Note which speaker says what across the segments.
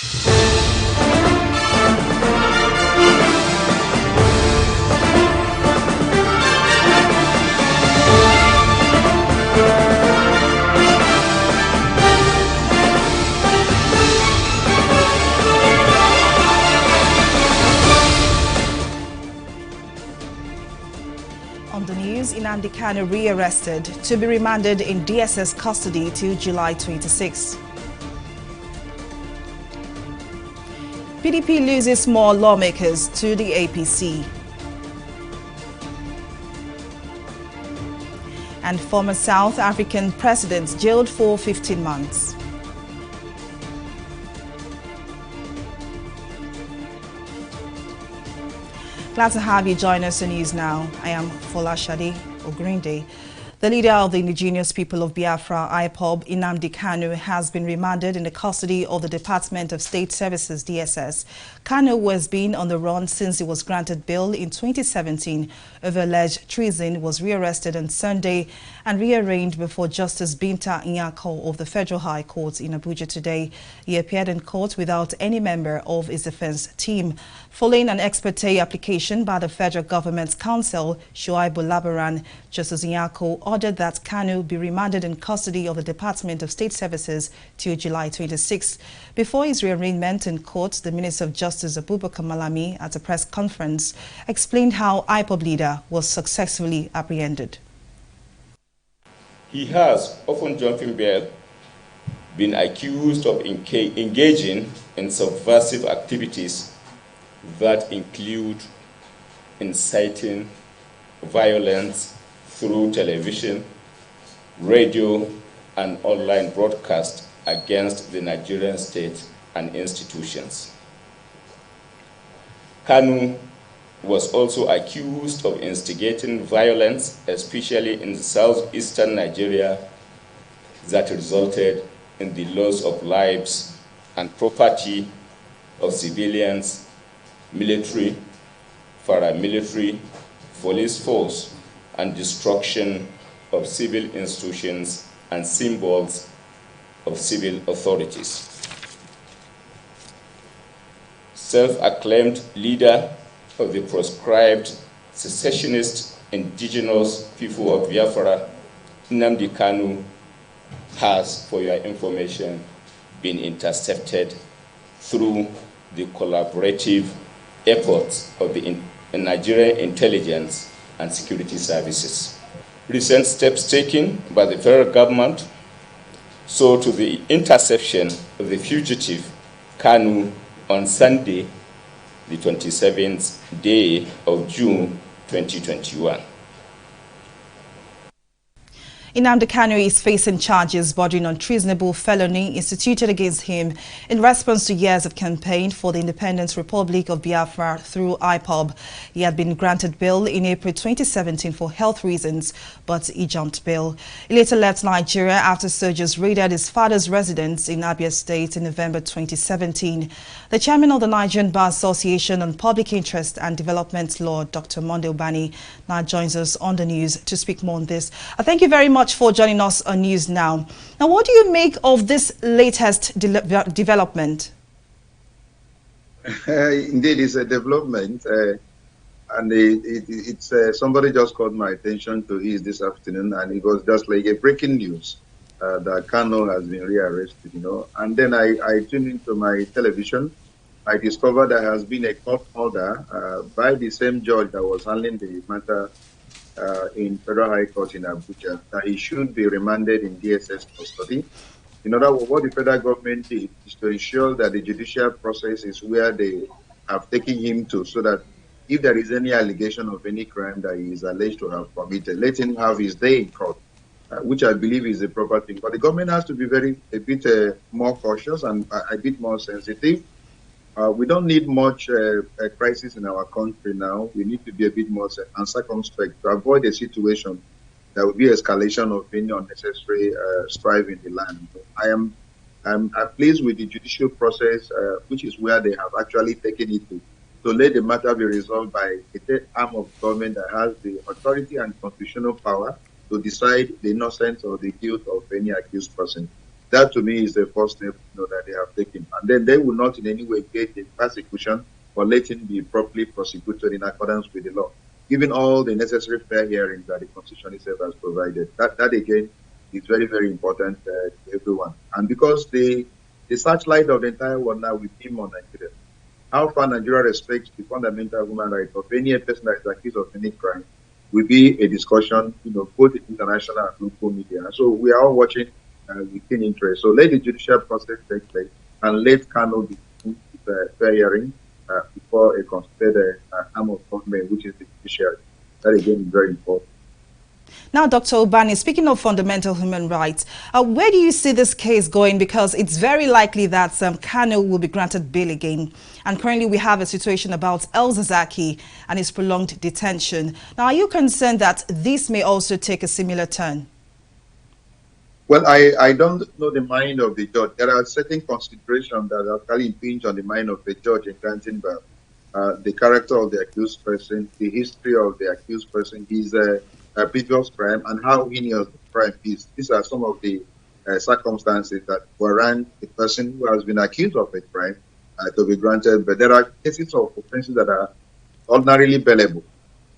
Speaker 1: On the news, Nnamdi Kanu rearrested to be remanded in DSS custody till July 26. PDP loses more lawmakers to the APC. And former South African president jailed for 15 months. Glad to have you join us on News Now. I am Folashade Ogrinde. The leader of the indigenous people of Biafra, IPOB, Nnamdi Kanu, has been remanded in the custody of the Department of State Services, DSS. Kanu, who has been on the run since he was granted bail in 2017 over alleged treason, was rearrested on Sunday and rearraigned before Justice Binta Nyako of the Federal High Court in Abuja today. He appeared in court without any member of his defense team. Following an ex parte application by the federal government's counsel, Shuaibu Labaran, Justice Nyako ordered that Kanu be remanded in custody of the Department of State Services till July 26. Before his rearrangement in court, the Minister of Justice Abubakar Malami, at a press conference, explained how IPOB leader was successfully apprehended.
Speaker 2: He has, often jumping bail, been accused of engaging in subversive activities that include inciting violence through television, radio, and online broadcast against the Nigerian state and institutions. Kanu was also accused of instigating violence, especially in southeastern Nigeria, that resulted in the loss of lives and property of civilians, military, paramilitary, police force, and destruction of civil institutions and symbols of civil authorities. Self-acclaimed leader of the proscribed secessionist indigenous people of Biafra, Nnamdi Kanu, has, for your information, been intercepted through the collaborative efforts of the Nigerian intelligence and security services. Recent steps taken by the federal government saw to the interception of the fugitive Kanu on Sunday, the 27th day of June 2021.
Speaker 1: Nnamdi Kanu is facing charges bordering on treasonable felony instituted against him in response to years of campaign for the Independent Republic of Biafra through IPOB. He had been granted bail in April 2017 for health reasons, but he jumped bail. He later left Nigeria after soldiers raided his father's residence in Abia State in November 2017. The chairman of the Nigerian Bar Association on Public Interest and Development Law, Dr. UBANI, now joins us on the news to speak more on this. Thank you very much for joining us on News Now. Now, what do you make of this latest development?
Speaker 3: Indeed, it's a development, and it's somebody just called my attention to it this afternoon, and it was just like a breaking news that Kanu has been rearrested, you know. And then I tuned into my television. I discovered there has been a court order by the same judge that was handling the matter in Federal High Court in Abuja that he should be remanded in DSS custody. In other words, what the federal government did is to ensure that the judicial process is where they have taken him to, so that if there is any allegation of any crime that he is alleged to have committed, let him have his day in court, which I believe is a proper thing. But the government has to be a bit more cautious and a bit more sensitive. We don't need much crisis in our country now. We need to be a bit more circumspect to avoid a situation that will be escalation of any unnecessary strife in the land. I'm pleased with the judicial process, which is where they have actually taken it to let the matter be resolved by a third arm of government that has the authority and constitutional power to decide the innocence or the guilt of any accused person. That to me is the first step that they have taken. And then they will not in any way get a persecution or let him be properly prosecuted in accordance with the law, given all the necessary fair hearings that the Constitution itself has provided. That again is very, very important to everyone. And because the searchlight of the entire world now will be on Nigeria, how far Nigeria respects the fundamental human rights of any person that is accused of any crime will be a discussion, both in international and local media. So we are all watching with keen interest. So let the judicial process take place and let Kano be fair hearing before a considered arm of government, which is the judiciary. That again is very important.
Speaker 1: Now, Dr. UBANI, speaking of fundamental human rights, where do you see this case going? Because it's very likely that Kano will be granted bail again. And currently we have a situation about El-Zakzaky and his prolonged detention. Now, are you concerned that this may also take a similar turn?
Speaker 3: Well, I don't know the mind of the judge. There are certain considerations that actually impinge on the mind of the judge in granting bail. The character of the accused person, the history of the accused person, his previous crime, and how heinous the crime is. These are some of the circumstances that warrant a person who has been accused of a crime to be granted. But there are cases of offenses that are ordinarily bailable.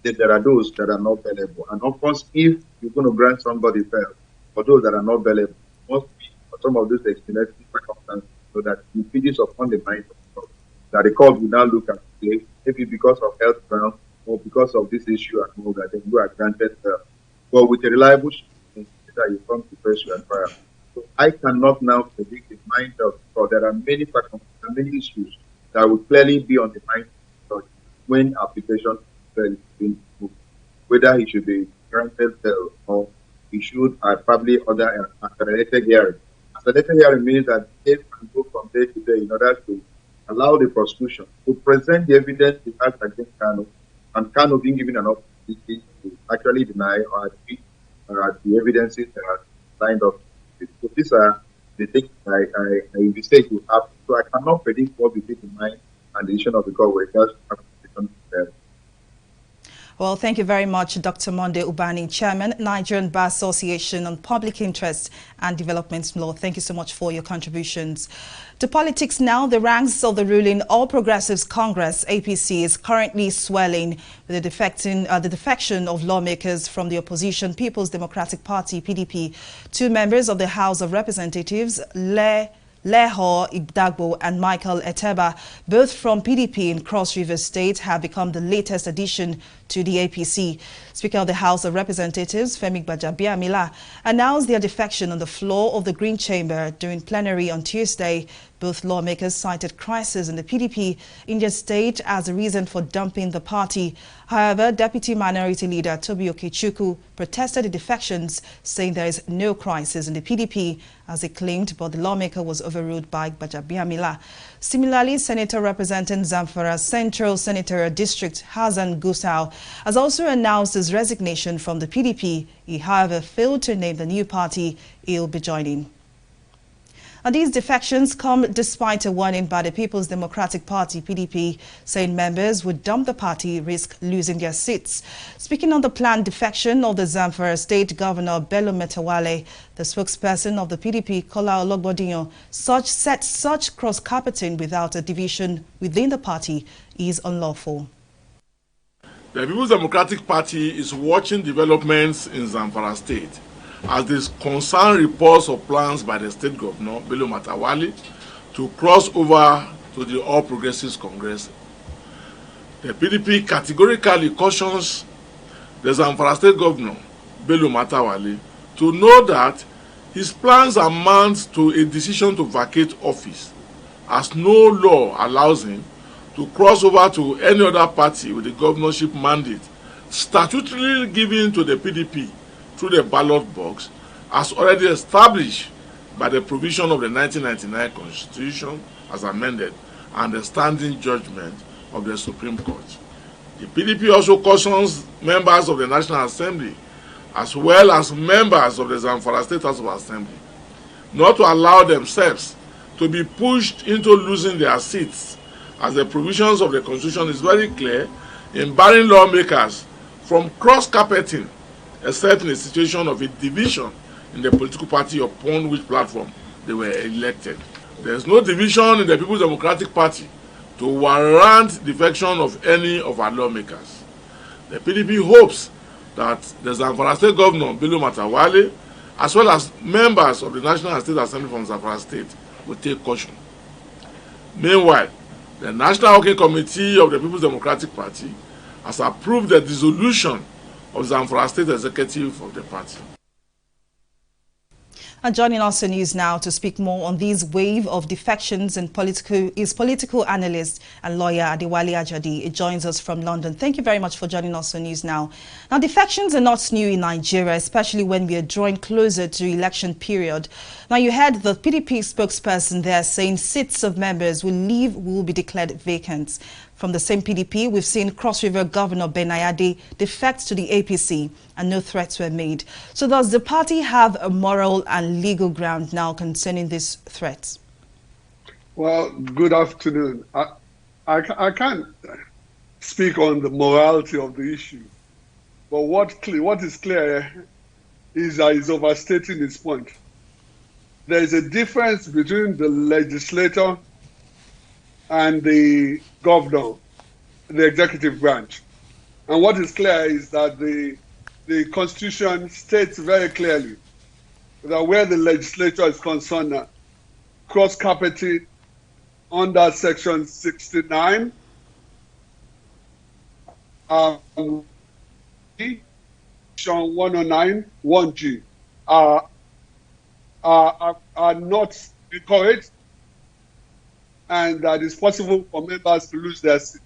Speaker 3: There are those that are not bailable. And of course, if you're going to grant somebody bail, for those that are not bailable, must be for some of these extenuating circumstances, so that it impinges upon the mind of the court, that the court will now look at the maybe because of health grounds or because of this issue and all that, then you are granted but with a reliable that you come to face your trial. So I cannot now predict the mind of the court. There are many issues that will clearly be on the mind of the judge when application is being moved, whether he should be granted bail or he should probably order an accelerated hearing. Accelerated hearing means that the case can go from day to day in order to allow the prosecution to present the evidence it has against Kano, and Kano being given an opportunity to actually deny or admit the evidences that are lined up. So these are the things I envisage will happen. So I cannot predict what will be the mind and the decision of the court when it does happen.
Speaker 1: Well, thank you very much, Dr. Monday UBANI, Chairman, Nigerian Bar Association on Public Interest and Development Law. Thank you so much for your contributions. To politics now, the ranks of the ruling All Progressives Congress, APC, is currently swelling with the defection of lawmakers from the opposition People's Democratic Party, PDP. Two members of the House of Representatives, Leho Igdagbo and Michael Eteba, both from PDP in Cross River State, have become the latest addition to the APC. Speaker of the House of Representatives, Femi Gbajabiamila, announced their defection on the floor of the Green Chamber during plenary on Tuesday. Both lawmakers cited crisis in the PDP in their state as a reason for dumping the party. However, Deputy Minority Leader Tobi Okechukwu protested the defections, saying there is no crisis in the PDP, as he claimed, but the lawmaker was overruled by Gbajabiamila. Similarly, Senator representing Zamfara Central Senatorial District, Hassan Gusau, has also announced his resignation from the PDP. He, however, failed to name the new party he'll be joining. And these defections come despite a warning by the People's Democratic Party, PDP, saying members would dump the party, risk losing their seats. Speaking on the planned defection of the Zamfara State Governor Bello Matawale, the spokesperson of the PDP, Kola Ologbodinyo, said such cross-carpeting without a division within the party is unlawful.
Speaker 4: The People's Democratic Party is watching developments in Zamfara State as this concern reports of plans by the state governor, Bello Matawale, to cross over to the All Progressives Congress. The PDP categorically cautions the Zamfara state governor, Bello Matawale, to know that his plans amount to a decision to vacate office, as no law allows him to cross over to any other party with a governorship mandate statutorily given to the PDP through the ballot box, as already established by the provision of the 1999 Constitution as amended and the standing judgment of the Supreme Court. The PDP also cautions members of the National Assembly as well as members of the Zamfara State House of Assembly not to allow themselves to be pushed into losing their seats, as the provisions of the Constitution is very clear in barring lawmakers from cross-carpeting except in a situation of a division in the political party upon which platform they were elected. There's no division in the People's Democratic Party to warrant defection of any of our lawmakers. The PDP hopes that the Zamfara State Governor, Bello Matawalle, as well as members of the National and State Assembly from Zamfara State, will take caution. Meanwhile, the National Working Committee of the People's Democratic Party has approved the dissolution of Zamfara State Executive of the party.
Speaker 1: And joining us in news now to speak more on this wave of defections and is political analyst and lawyer Adewale Ajadi. He joins us from London. Thank you very much for joining us on news now. Now, defections are not new in Nigeria, especially when we are drawing closer to election period. Now, you heard the PDP spokesperson there saying seats of members will be declared vacant. From the same PDP, we've seen Cross River Governor Benayade defect to the APC and no threats were made. So does the party have a moral and legal ground now concerning these threats?
Speaker 5: Well, good afternoon. I can't speak on the morality of the issue, but what is clear is that he's overstating his point. There is a difference between the legislator and the governor, the executive branch. And what is clear is that the Constitution states very clearly that where the legislature is concerned, cross-carpeting under Section 69, Section 109, 1G are not encouraged, and that it's possible for members to lose their seat.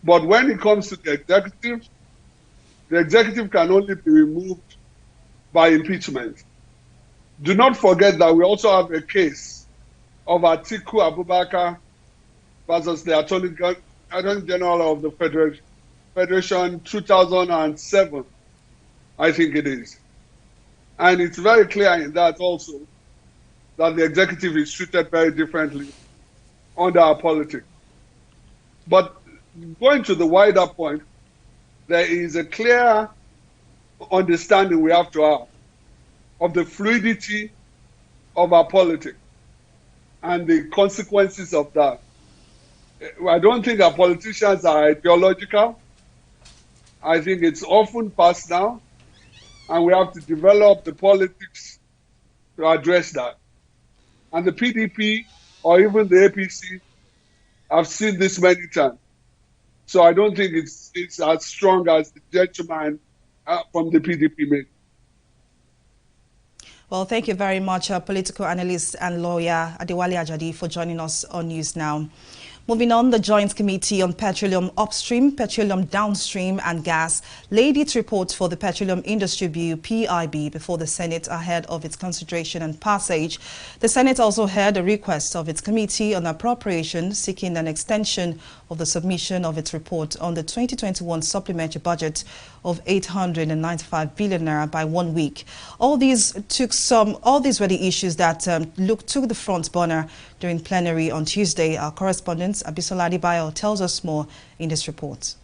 Speaker 5: But when it comes to the executive can only be removed by impeachment. Do not forget that we also have a case of Atiku Abubakar versus the Attorney General of the Federation 2007, I think it is. And it's very clear in that also that the executive is treated very differently under our politics. But going to the wider point, there is a clear understanding we have to have of the fluidity of our politics and the consequences of that. I don't think our politicians are ideological. I think it's often past now, and we have to develop the politics to address that. And the PDP or even the APC have seen this many times. So I don't think it's as strong as the gentleman from the PDP made.
Speaker 1: Well, thank you very much, political analyst and lawyer Adewale Ajadi, for joining us on News Now. Moving on, the Joint Committee on Petroleum Upstream, Petroleum Downstream and Gas laid its report for the Petroleum Industry Bill, PIB, before the Senate ahead of its consideration and passage. The Senate also heard a request of its Committee on Appropriations seeking an extension of the submission of its report on the 2021 supplementary budget of 895 billion naira by 1 week. All these were the issues that took the front burner during plenary on Tuesday. Our correspondent Abisola Adebayo tells us more in this report.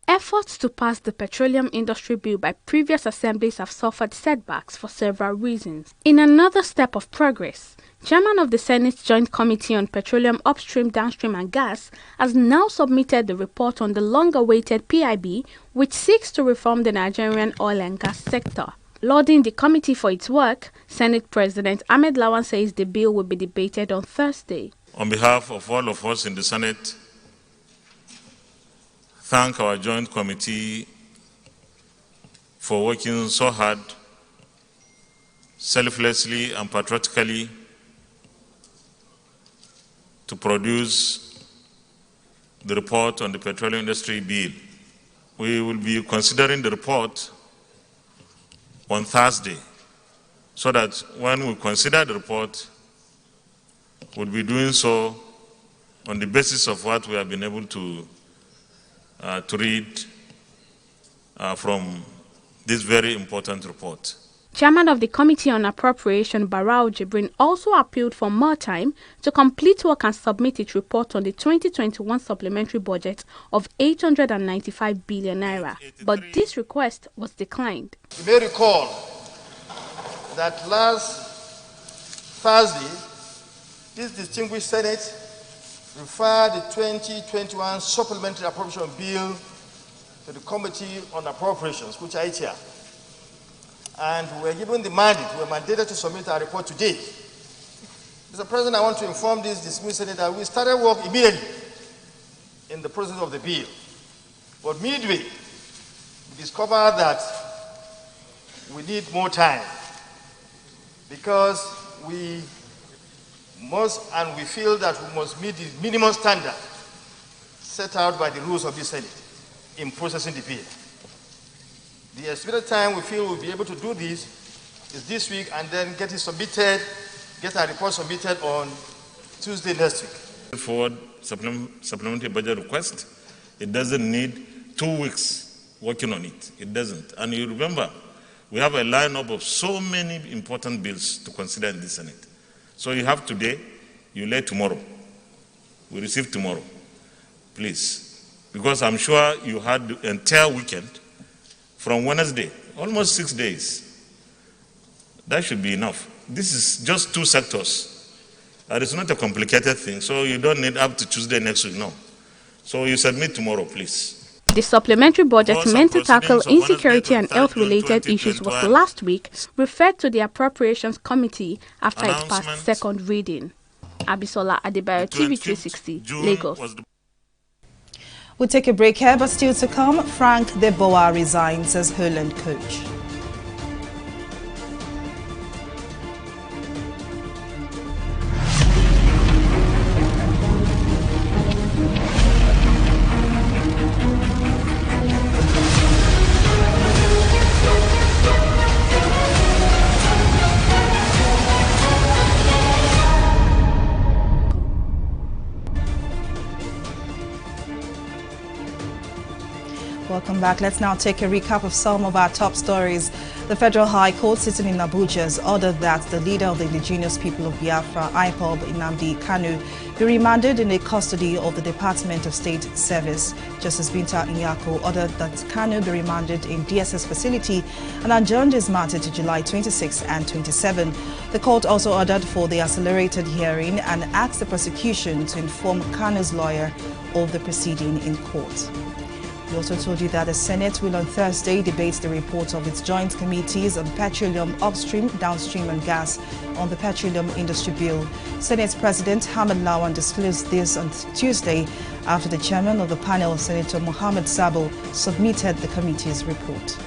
Speaker 6: Efforts to pass the Petroleum Industry Bill by previous assemblies have suffered setbacks for several reasons. In another step of progress, Chairman of the Senate's Joint Committee on Petroleum Upstream, Downstream and Gas has now submitted the report on the long-awaited PIB, which seeks to reform the Nigerian oil and gas sector. Lauding the committee for its work, Senate President Ahmed Lawan says the bill will be debated on Thursday.
Speaker 7: On behalf of all of us in the Senate, thank our Joint Committee for working so hard, selflessly and patriotically to produce the report on the Petroleum Industry Bill. We will be considering the report on Thursday, so that when we consider the report, we'll be doing so on the basis of what we have been able to read from this very important report.
Speaker 6: Chairman of the Committee on Appropriation, Barau Jibrin, also appealed for more time to complete work and submit its report on the 2021 supplementary budget of 895 billion naira. But this request was declined.
Speaker 8: You may recall that last Thursday, this distinguished Senate referred the 2021 Supplementary Appropriation Bill to the Committee on Appropriations, which I chair. And we were given the mandate, we were mandated to submit our report today. Mr. President, I want to inform this distinguished Senate that we started work immediately in the process of the bill. But midway, we discovered that we need more time because we must, and we feel that we must meet the minimum standard set out by the rules of the Senate in processing the bill. The estimated time we feel we'll be able to do this is this week, and then get it submitted, get our report submitted on Tuesday next week.
Speaker 7: Forward supplementary budget request, it doesn't need 2 weeks working on it. It doesn't. And you remember, we have a lineup of so many important bills to consider in the Senate. So you have today, you lay tomorrow. We receive tomorrow, please. Because I'm sure you had the entire weekend from Wednesday, almost 6 days. That should be enough. This is just 2 sectors. It's not a complicated thing, so you don't need up to Tuesday next week, no. So you submit tomorrow, please.
Speaker 6: The supplementary budget meant to tackle insecurity and health-related issues was last week referred to the Appropriations Committee after it passed second reading. Abisola Adebayo, TV360, Lagos.
Speaker 1: We'll take a break here, but still to come, Frank de Boer resigns as HOLLAND coach. Welcome back. Let's now take a recap of some of our top stories. The Federal High Court sitting in Abuja has ordered that the leader of the indigenous people of Biafra, IPOB, Nnamdi Kanu, be remanded in the custody of the Department of State Service. Justice Binta Nyako ordered that Kanu be remanded in DSS facility and adjourned his matter to July 26 and 27. The court also ordered for the accelerated hearing and asked the prosecution to inform Kanu's lawyer of the proceeding in court. We also told you that the Senate will on Thursday debate the report of its joint committees on petroleum upstream, downstream and gas on the petroleum industry bill. Senate President Hamid Lawan disclosed this on Tuesday after the chairman of the panel, Senator Mohammed Sabo, submitted the committee's report.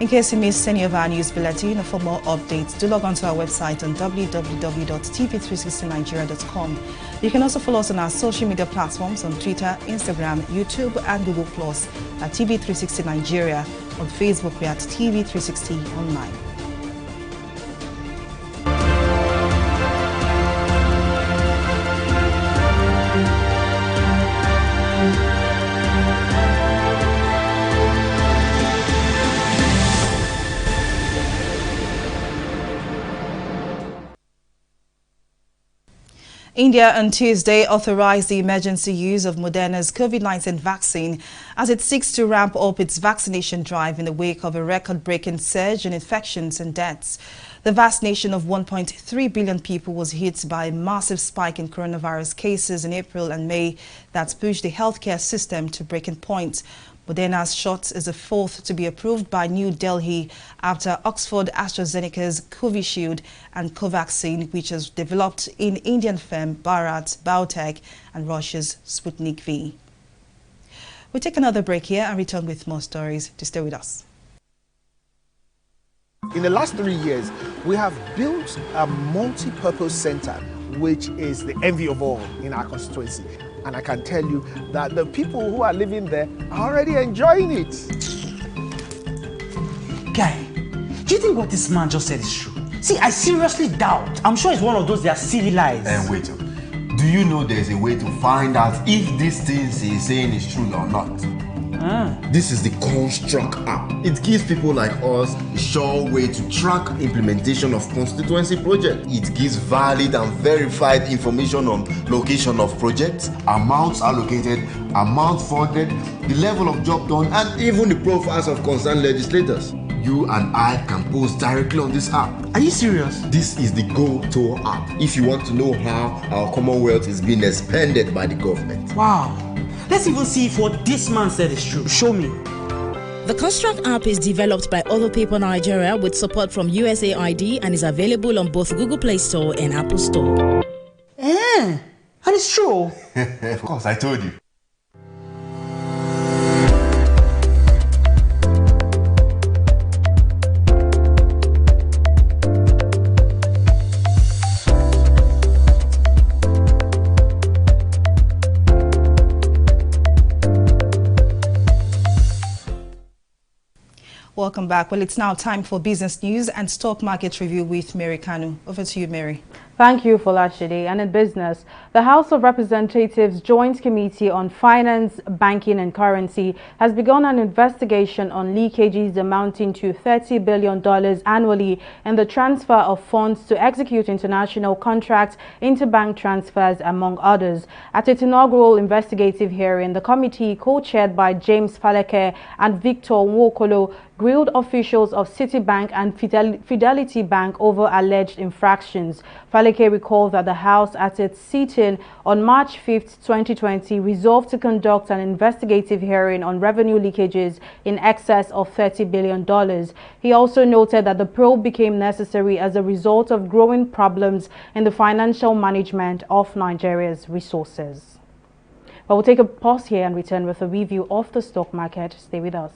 Speaker 1: In case you missed any of our news bulletin or for more updates, do log on to our website on www.tv360nigeria.com. You can also follow us on our social media platforms on Twitter, Instagram, YouTube and Google Plus at TV360 Nigeria. On Facebook, we are at TV360 Online. India on Tuesday authorized the emergency use of Moderna's COVID-19 vaccine as it seeks to ramp up its vaccination drive in the wake of a record-breaking surge in infections and deaths. The vast nation of 1.3 billion people was hit by a massive spike in coronavirus cases in April and May that pushed the healthcare system to breaking point. Moderna's shot is the fourth to be approved by New Delhi after Oxford AstraZeneca's Covishield and Covaxin, which is developed in Indian firm Bharat Biotech and Russia's Sputnik V. We'll take another break here and return with more stories. To stay with us.
Speaker 9: In the last 3 years, we have built a multi-purpose center, which is the envy of all in our constituency. And I can tell you that the people who are living there are already enjoying it.
Speaker 10: Guy, do you think what this man just said is true? See, I seriously doubt. I'm sure it's one of those that are silly lies.
Speaker 11: And wait, do you know there's a way to find out if these things he's saying is true or not? This is the Construct app. It gives people like us a sure way to track implementation of constituency projects. It gives valid and verified information on location of projects, amounts allocated, amount funded, the level of job done, and even the profiles of concerned legislators. you and I can post directly on this app.
Speaker 10: Are you serious?
Speaker 11: This is the Go Tour app if you want to know how our Commonwealth is being expanded by the government.
Speaker 10: Wow. Let's even see if what this man said is true. Show me.
Speaker 12: The Construct app is developed by Other Paper Nigeria with support from USAID and is available on both Google Play Store and Apple Store.
Speaker 10: And it's true.
Speaker 11: Of course, I told you.
Speaker 1: Welcome back. Well, it's now time for business news and stock market review with Mary Kanu. Over to you, Mary.
Speaker 13: Thank you, Folashide. And in business, the House of Representatives Joint Committee on Finance, Banking and Currency has begun an investigation on leakages amounting to $30 billion annually in the transfer of funds to execute international contracts, interbank transfers, among others. At its inaugural investigative hearing, the committee, co-chaired by James Faleke and Victor Nwokolo, grilled officials of Citibank and Fidelity Bank over alleged infractions. Faleke recalled that the House, at its sitting on March 5, 2020, resolved to conduct an investigative hearing on revenue leakages in excess of $30 billion. He also noted that the probe became necessary as a result of growing problems in the financial management of Nigeria's resources. But we'll take a pause here and return with a review of the stock market. Stay with us.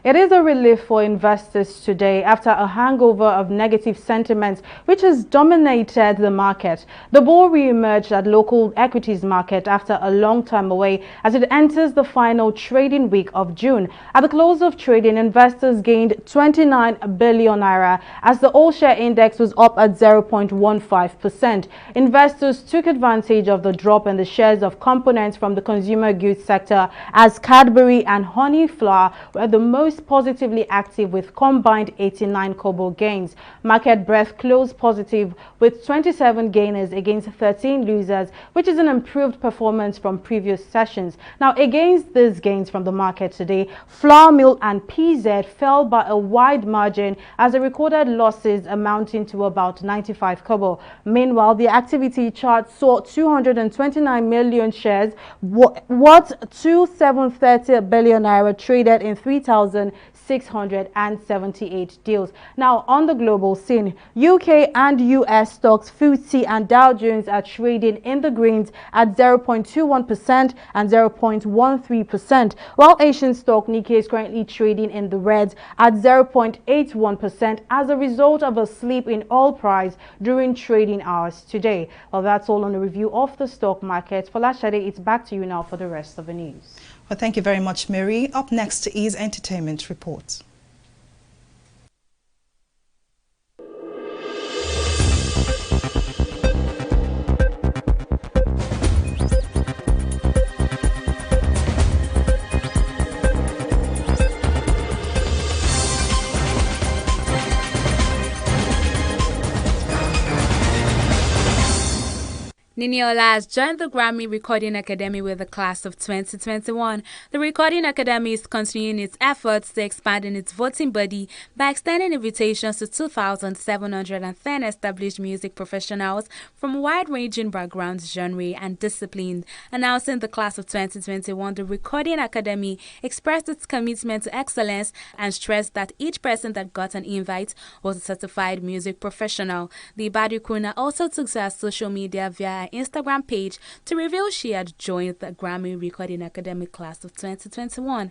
Speaker 13: It is a relief for investors today after a hangover of negative sentiments which has dominated the market. The bull re-emerged at local equities market after a long time away as it enters the final trading week of June. At the close of trading, investors gained 29 billion naira as the all-share index was up at 0.15%. Investors took advantage of the drop in the shares of components from the consumer goods sector as Cadbury and Honey Flour were the most positively active with combined 89 kobo gains. Market breadth closed positive with 27 gainers against 13 losers, which is an improved performance from previous sessions. Now, against these gains from the market today, Flour Mill and PZ fell by a wide margin as they recorded losses amounting to about 95 kobo. Meanwhile, the activity chart saw 229 million shares worth 2,730 billion naira traded in 3,678 deals. Now, on the global scene, UK and US stocks FTSE and Dow Jones are trading in the greens at 0.21% and 0.13%, while Asian stock Nikkei is currently trading in the reds at 0.81% as a result of a slip in oil price during trading hours today. Well, that's all on the review of the stock market. Folashade, it's back to you now for the rest of the news.
Speaker 1: Well, thank you very much, Mary. Up next is Entertainment Report.
Speaker 6: NINIOLA has joined the Grammy Recording Academy with the class of 2021. The Recording Academy is continuing its efforts to expand in its voting body by extending invitations to 2,710 established music professionals from wide-ranging backgrounds, genre, and discipline. Announcing the class of 2021, the Recording Academy expressed its commitment to excellence and stressed that each person that got an invite was a certified music professional. The Badikuna also took to her social media via Instagram page to reveal she had joined the Grammy Recording Academy class of 2021.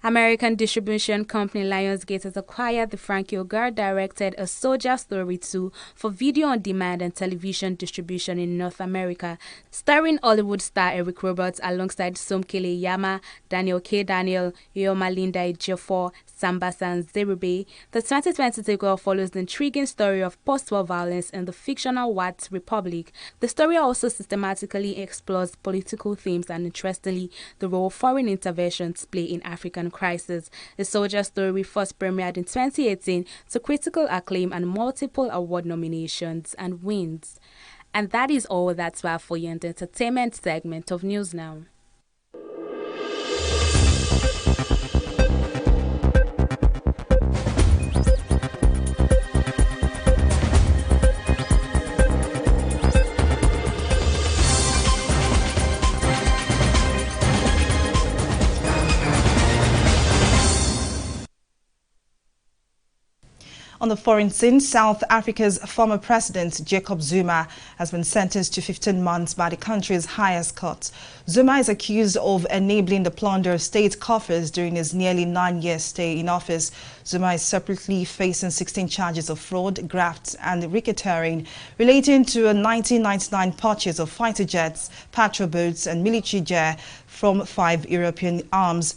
Speaker 6: American distribution company Lionsgate has acquired the Frankie Ogard-directed A Soldier Story 2 for video on demand and television distribution in North America. Starring Hollywood star Eric Roberts alongside Somkele Yama, Daniel K. Daniel, Yoma Linda Ejiofor, Sambasa and Zerube, the 2020 sequel follows the intriguing story of post-war violence in the fictional Wat Republic. The story also systematically explores political themes and, interestingly, the role foreign interventions play in African crisis. The Soldier Story first premiered in 2018 to critical acclaim and multiple award nominations and wins. And that is all that's we have for you in the entertainment segment of News Now.
Speaker 1: On the foreign scene, South Africa's former president, Jacob Zuma, has been sentenced to 15 months by the country's highest court. Zuma is accused of enabling the plunder of state coffers during his nearly 9-year stay in office. Zuma is separately facing 16 charges of fraud, graft and racketeering relating to a 1999 purchase of fighter jets, patrol boats and military gear from 5 European armed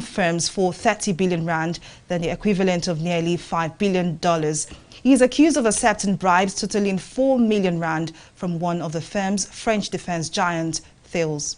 Speaker 1: firms for 30 billion rand, then the equivalent of nearly $5 billion. He is accused of accepting bribes totaling 4 million rand from one of the firm's French defense giant, Thales.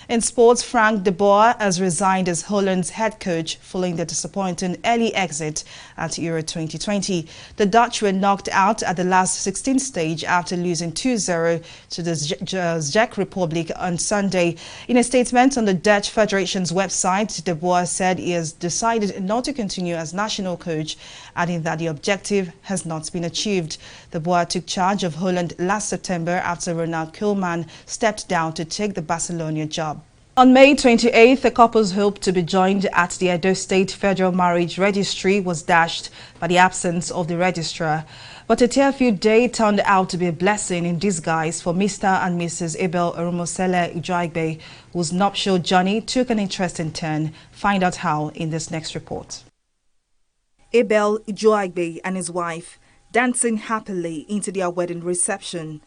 Speaker 1: In sports, Frank de Boer has resigned as Holland's head coach following the disappointing early exit at Euro 2020. The Dutch were knocked out at the last 16 stage after losing 2-0 to the Czech Republic on Sunday. In a statement on the Dutch Federation's website, de Boer said he has decided not to continue as national coach, adding that the objective has not been achieved. De Boer took charge of Holland last September after Ronald Koeman stepped down to take the Barcelona job. On May 28th, the couple's hope to be joined at the Edo State Federal Marriage Registry was dashed by the absence of the registrar. But a tearful day turned out to be a blessing in disguise for Mr. and Mrs. Abel Oromosele Ujoigbe, whose nuptial journey took an interesting turn. Find out how in this next report. Abel Ujoigbe and his wife dancing happily into their wedding reception.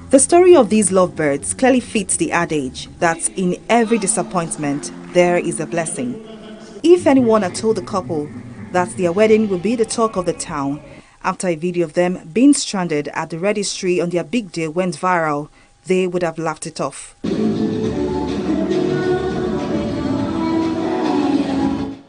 Speaker 1: The story of these lovebirds clearly fits the adage that in every disappointment there is a blessing. If anyone had told the couple that their wedding would be the talk of the town after a video of them being stranded at the registry on their big day went viral, they would have laughed it off.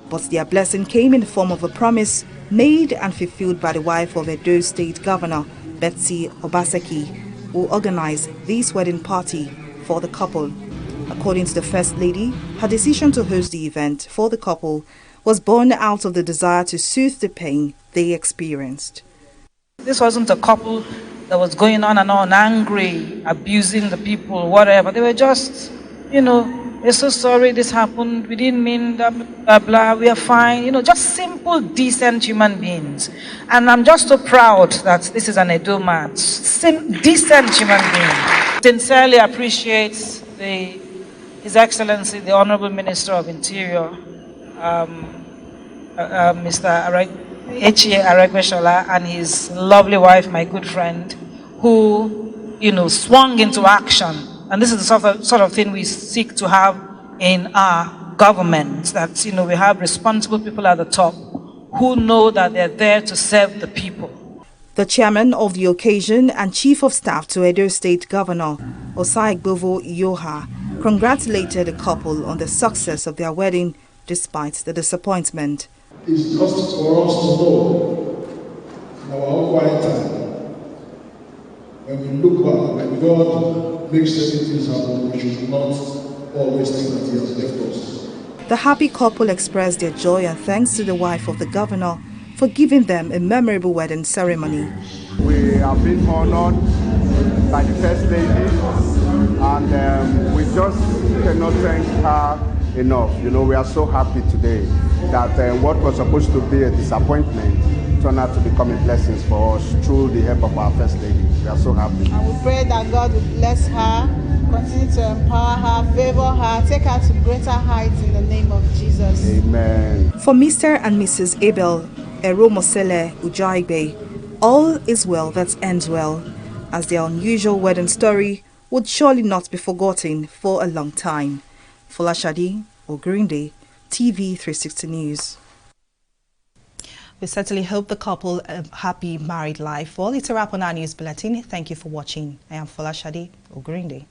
Speaker 1: But their blessing came in the form of a promise made and fulfilled by the wife of Edo State Governor Betsy Obaseki, who organized this wedding party for the couple. According to the First Lady, her decision to host the event for the couple was born out of the desire to soothe the pain they experienced.
Speaker 14: This wasn't a couple that was going on and on, angry, abusing the people, whatever. They were just, we're so sorry this happened, we didn't mean that, blah, blah, we are fine, just simple, decent human beings. And I'm just so proud that this is an Edo man, decent human being. Sincerely appreciates His Excellency, the Honorable Minister of Interior, Mr. H.E. Aregbesola, and his lovely wife, my good friend, who, swung into action. And this is the sort of thing we seek to have in our government, that, we have responsible people at the top who know that they're there to serve the people.
Speaker 1: The chairman of the occasion and chief of staff to Edo State Governor Osaigbovo Yoha congratulated the couple on the success of their wedding despite the disappointment.
Speaker 15: It's just for us to know in our own quiet time, when we look back, when God makes certain things happen, we should not always think that He has left us.
Speaker 1: The happy couple expressed their joy and thanks to the wife of the governor for giving them a memorable wedding ceremony.
Speaker 9: We have been honored by the First Lady, and we just cannot thank her enough. We are so happy today that what was supposed to be a disappointment turned out to become a blessing for us through the help of our First Lady. We are so happy.
Speaker 16: And we pray that God will bless her, continue to empower her, favor her, take her to greater heights in the name of Jesus.
Speaker 9: Amen.
Speaker 1: For Mr. and Mrs. Abel Oromosele Ujoigbe, all is well that ends well, as their unusual wedding story would surely not be forgotten for a long time. Folashade Ogrinde, TV360 News. We certainly hope the couple a happy married life. Well, it's a wrap on our news bulletin. Thank you for watching. I am Folashade Ogrinde.